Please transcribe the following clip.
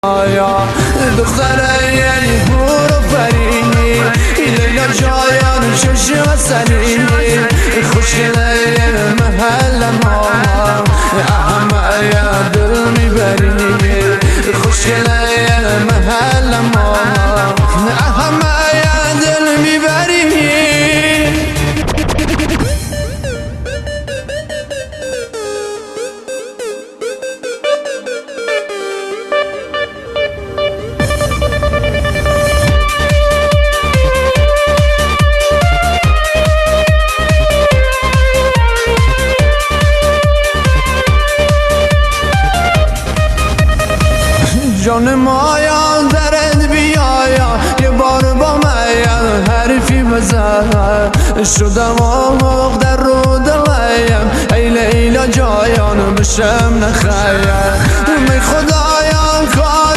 آیا دختره یعنی هور و فرینی لیلا جایان چشم سنینی خوشگله محل ما همه دل میبرینی خوشگله محل ما همه دل میبرینی جان مایا درد بیایا یه بار با من حرفی بزن شدم آموق در رو دلیم ای لیلا جایان بشم نخیر می خدا